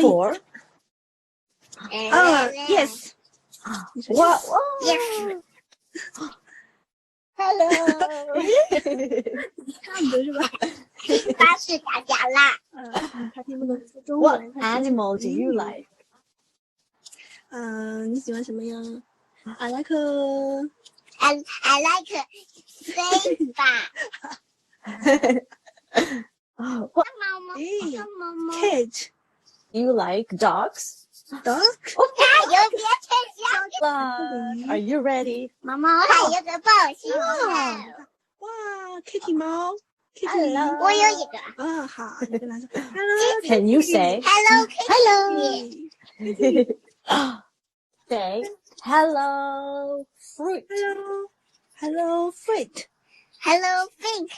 Four. Yes. Wow. Yes. Hello. 看不得是吧？巴士打架啦。他听不懂说中 What 文。 animal do you like? 你喜欢什么呀 ？I like I like What cat you like? Dogs? dog。有别吹箫。 Are you ready? 妈妈，我还有个抱星哇 ，Kitty 猫 ，Kitty。我有一个。好，你跟他说 Hello。 Can you say? Hello Kitty。 Say hello fruit. Hello fruit。 Hello Pink。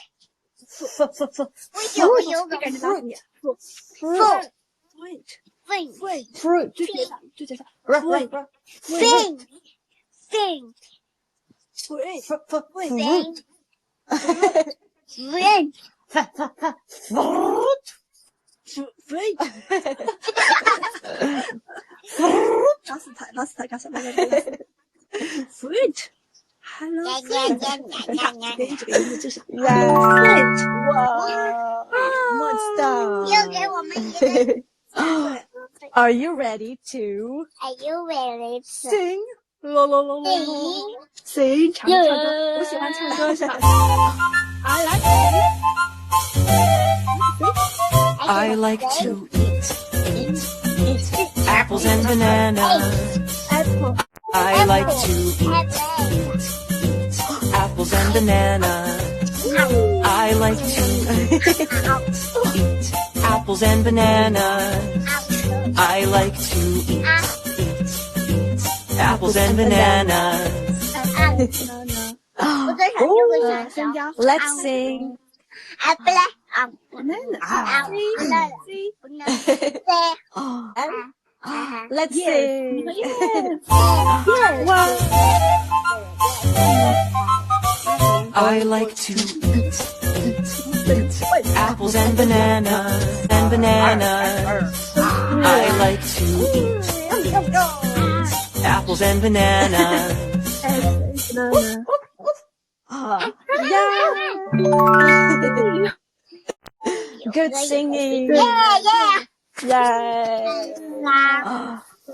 我有个感觉哪里 fruit Fruit。就介绍 Pink。 fruit。 老死他干什么 ？fruit。Hello fruit。这个音字就是 fruit。 What's that? 又给我们一个。 Are you ready to Are you ready to sing? sing 唱歌，我喜欢唱歌是吧 I like to eat apples and bananas. apple I like to eat apples and bananas. I like to eat apples and bananas. I like to eat apples and bananas. 我最想就会想香蕉 Let's sing. 不来 banana Let's sing. I like to eat apples and bananas and bananas. I like to eat apples and bananas. Good singing. Yeah. Yay.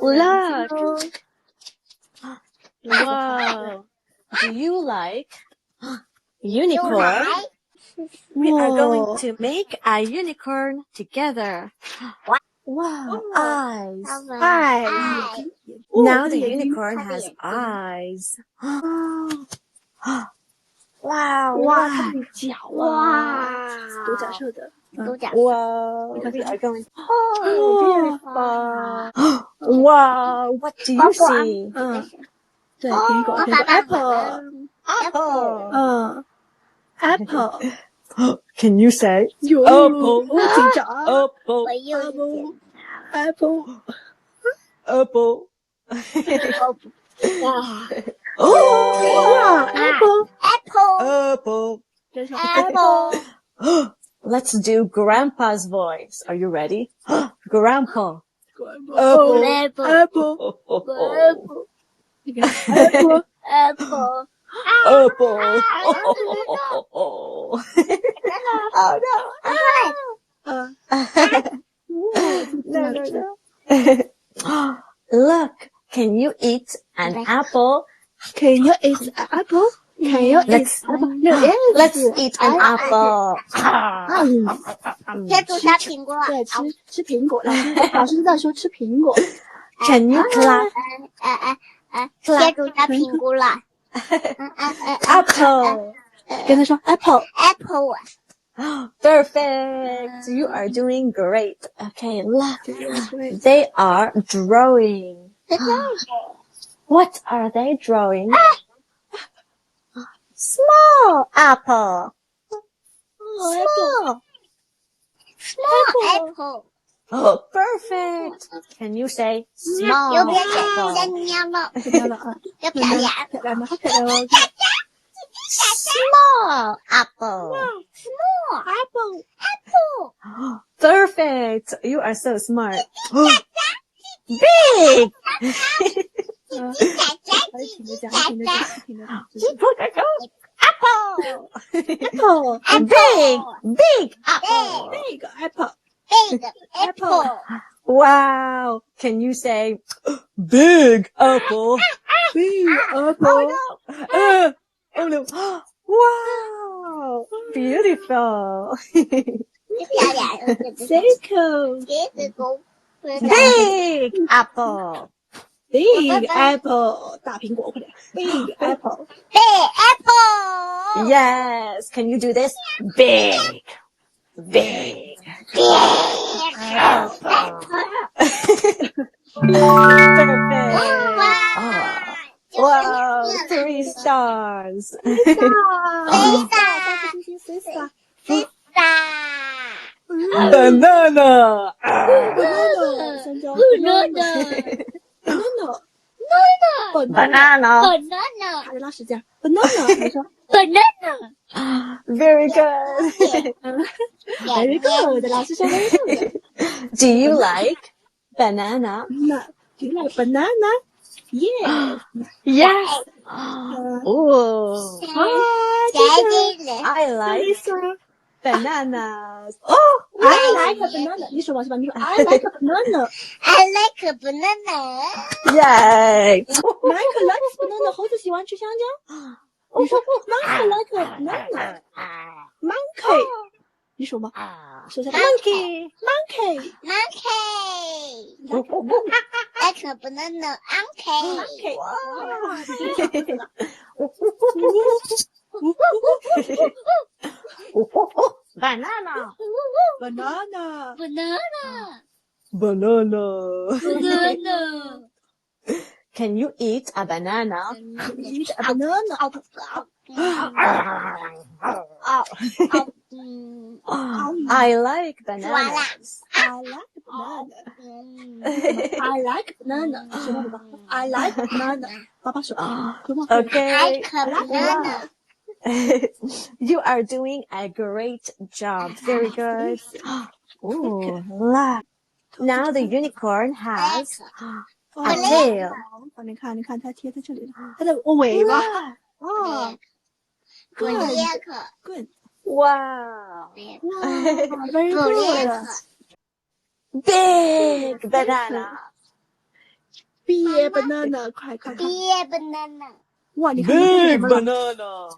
Look. Wow. Do you like unicorn? We are going to make a unicorn together. Wow. Eyes. Now the unicorn has eyes. Wow. 哇，它的脚独角兽的 Wow. We are going. Oh, beautiful. Wow. What do you see? 对，苹果 apple apple Can you say? 有 Apple. 我紧张 Apple. 我又一 apple Apple. wow apple Apple. Apple. Let's do Grandpa's voice. Are you ready? Grandpa. Apple. apple Apple. Apple. Apple. Oh no. Look, can you eat an apple? Can you eat apple? Can you eat apple? No, Let's eat an apple. 贴住小苹果。对，吃苹果。老师在说吃苹果。 Can you clap? 贴住小苹果了。Apple. 跟他说 apple。 Apple. Perfect. You are doing great. Okay, look. They are drawing. What are they drawing? Small apple. Small apple. Oh, perfect. Can you say small 右边是 apple? 三喵了，漂亮啊，要漂亮。漂亮的，好漂亮哦。Small apple. Small apple. apple. Perfect. You are so smart. Big. 停着讲，停着讲，停着讲，就是 Apple. apple Big apple. big apple Big apple. Wow. Can you say big apple? big apple Oh no. Wow. Beautiful. circle Big apple. big apple 大苹果，快点 big apple Big apple. Yes. Can you do this? Big. Big Perfect. Wow. Wow. 3 stars. Banana. banana 香蕉 banana Banana. Banana. 大家拉时间 banana 你说 Banana. Very good. very good 老师说 very good Do you like banana? banana do you like banana yes Yes. Oh. I like bananas. Oh, I like a banana 你说吧是吧你说 I like a banana I like a banana. yay. Michael likes banana 猴子喜欢吃香蕉你说 Michael like a banana monkey 你说吗说一下 Monkey. monkey Monkey. Like a banana. Monkey. Banana. banana Banana. Banana. Can you eat a banana? eat a banana I like bananas. I like banana I like banana 说吧说吧 I like banana 爸爸说说吧 Okay. Like a banana. You are doing a great job. Very good. Oh, look. Now the unicorn has a tail. 你看它贴在这里了它的尾巴哦 Black. good Wow. very good Big banana. big banana 快 Big banana. 哇你看这是什么了 banana.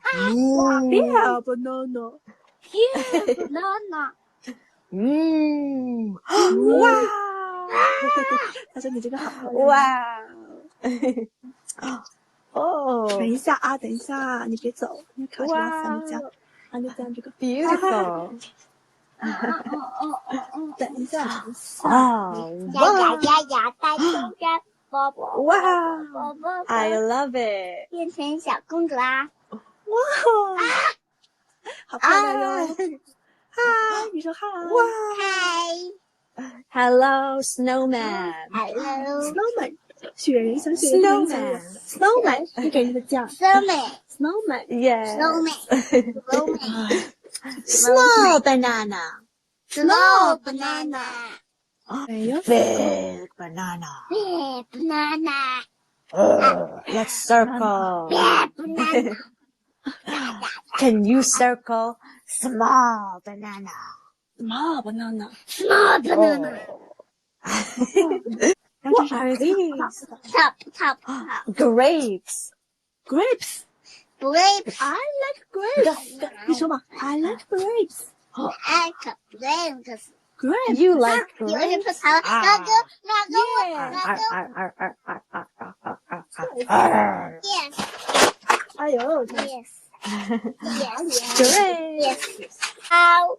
big banana Big banana. Wow. 他说你这个好 Wow. Oh. 等一下啊等一下你别走你卡住了三个酱啊你讲这个 Beautiful. 等一下 Oh, 呀，大中间宝宝 wow. I love it. 变成小公主啦！哇好漂亮哟嗨你说嗨嗨 Hello, snowman. ，Hello， snowman 雪人小雪人 snowman 你给你个酱 snowman Yes. snowman，snowman， Small banana. small banana， 没有 Big banana. big banana， Let's circle. big banana， Can you circle small banana? small banana small banana， What are these? top Grapes. grapes grapes， I like grapes 你说嘛 I like grapes I like grapes， grapes You like 有一 grapes? 个草，那个，yes，哎呦 yes， Grapes. yes，好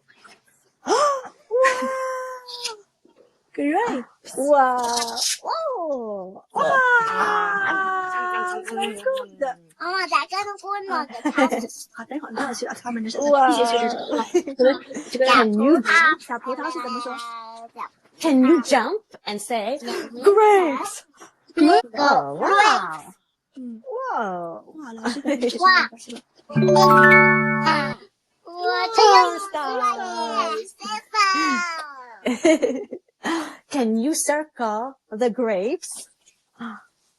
grapes Wow. Oh. very good 大家都给我弄个他们，好等会儿要去了他们这是哇一些学生这个 Can you 小葡萄是怎么说 can you jump and say grapes? Oh, wow. Whoa. 哇，老师给你是哇是吧？我这样子Can you circle the grapes?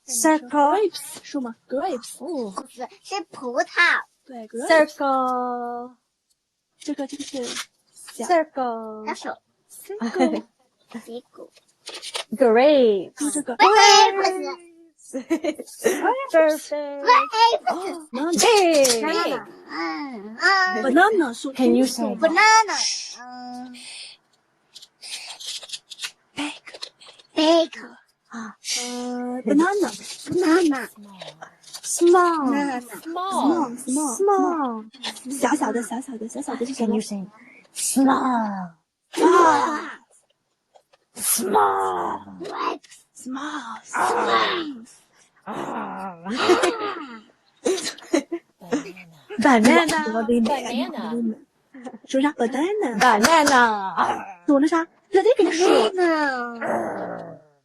Circle. grapes 树吗 ？grapes 哦是葡萄，对 grapes Circle. 这个是小 Circle. 他手 circle 屁股， Grapes. 这个不是 Perfect. Big. banana 树 Can you say banana，big banana banana small? small 小小的是什 Can 么 you say small? Small. small Banana. 说啥 banana Banana. 说的啥？这得跟你说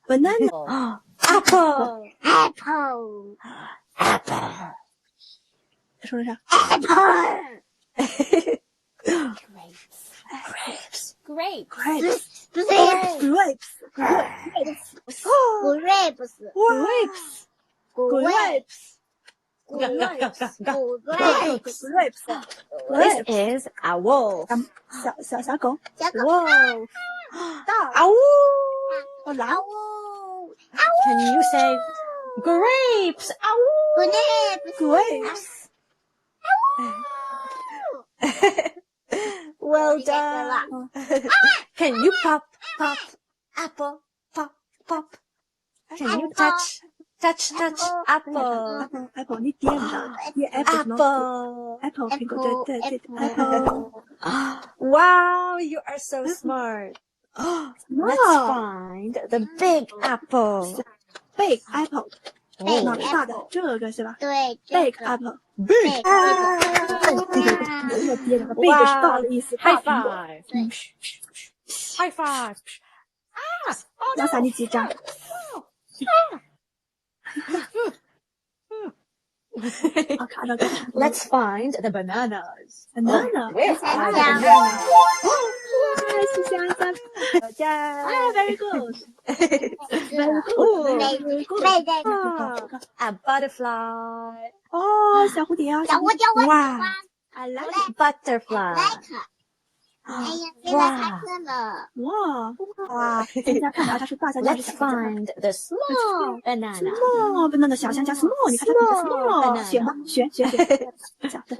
banana Apple. apple Apple. 说的啥 Grapes. grapes 不是 grapes This is a wolf. 小狗 Wolf. 大 Ow. 狼 Can you say grapes? grapes Well done. Can you pop apple? Pop. Can you touch apple? apple 你点上点 apple 什么 Apple. apple 苹果对 apple Wow, you are so smart. Let's find the big apple. big apple 哦脑袋大的这个是吧对 big apple Big. 这个别的 big 是大的意思 High 大苹果 five. High five. 要撒你几张好看到 Let's find the bananas. banana Where are the Yeah. bananas? 是香蕉 very good very good A butterfly. 哦小蝴蝶啊小蝴蝶我喜欢 I like it Butterfly. 哎呀，现在开课了，哇现在看到它是大香蕉还是 Let's 小香蕉 find the small banana. small banana 小香蕉 small 你看它比较 Small small 选吧选小的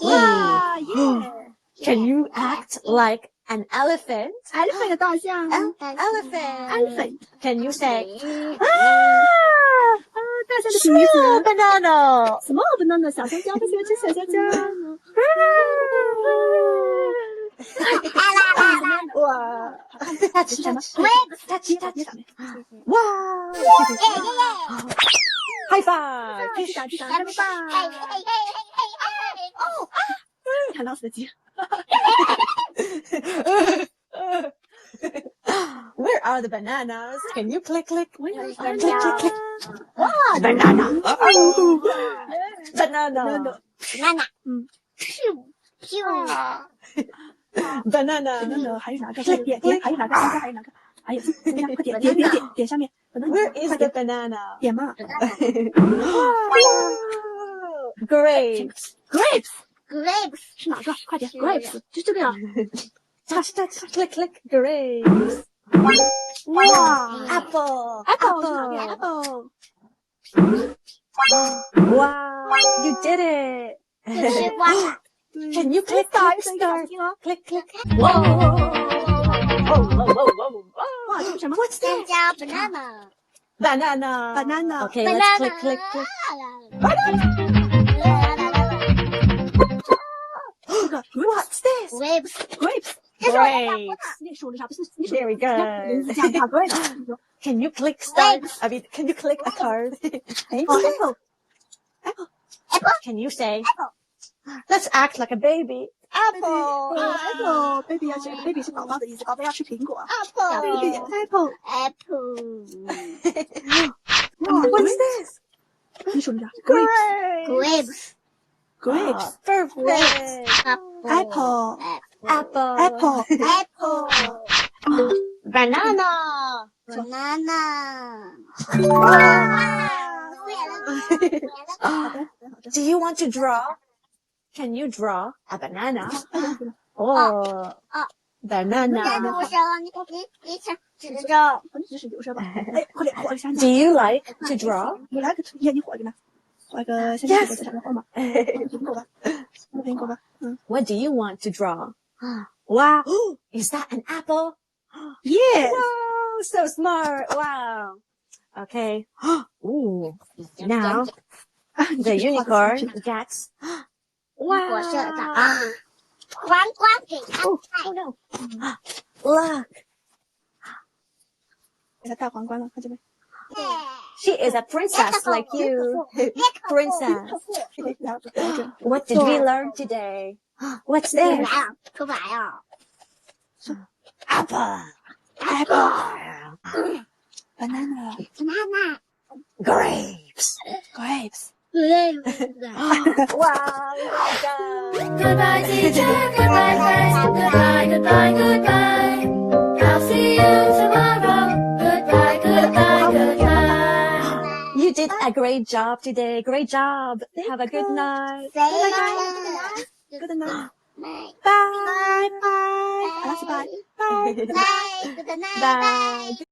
哇耶 Can you act like an elephant? elephant 的大象 Elephant. Can you say 大象的鼻子 banana? small banana 小香蕉，他喜欢吃小香蕉。哇 touch. Wow. High five. 击打，拜拜。看老鼠的鸡。 Where are the bananas? Can you click? Click. Banana. Banana. Banana. ，banana，Banana. 还有哪个？点还有哪个？香蕉还有哪个？还有香蕉，快点上面。 Where is the banana? 点嘛 Grapes. grapes，是哪个？快点 grapes 就这个呀。 Touch. Click. Grapes. Wow. Apple. apple Wow. You did it. 是瓜， Can you click? Start. Click. Whoa. Whoa. 哇，这是什么 What's 香 that? 蕉 banana， Banana. Okay, let's click. What's this? grapes， Grapes. 你数了啥？不是你数 Very good. 名字讲大 grapes。 Can you click start? I mean, can you click a card? 哦 apple Can you say? Let's act like a baby. Apple. apple baby 要吃 baby 是宝宝的意思，宝宝要吃苹果。 baby apple apple apple， What's this? banana. Do you want to draw? Can you draw a banana? Oh, banana. 不是你想指着。你只是右手吧？哎，快点画个香蕉。 Do you like to draw? 你来个图片，你画个呢？画个香蕉在上面画嘛？苹果吧，苹果吧。What do you want to draw? Wow, is that an apple? Yes. Wow, so smart. Wow. Okay. Ooh. Now the unicorn gets. 我是的啊，皇冠给他 Oh no. Look, 给它戴皇冠了，看见没？ she is a princess like you. Princess. 然后就 What did we learn today? What's this? 出牌啊 Apple. banana, ，banana， Grapes. grapes. Wow, well done. Goodbye, teacher. Goodbye, friends. Goodbye, goodbye, goodbye. I'll see you tomorrow. Goodbye, goodbye, goodbye. You did a great job today. Great job. Have a good night. Say Good night. bye. Bye. Bye bye. 阿拉斯拜拜。 Bye. Good night. Bye. Bye.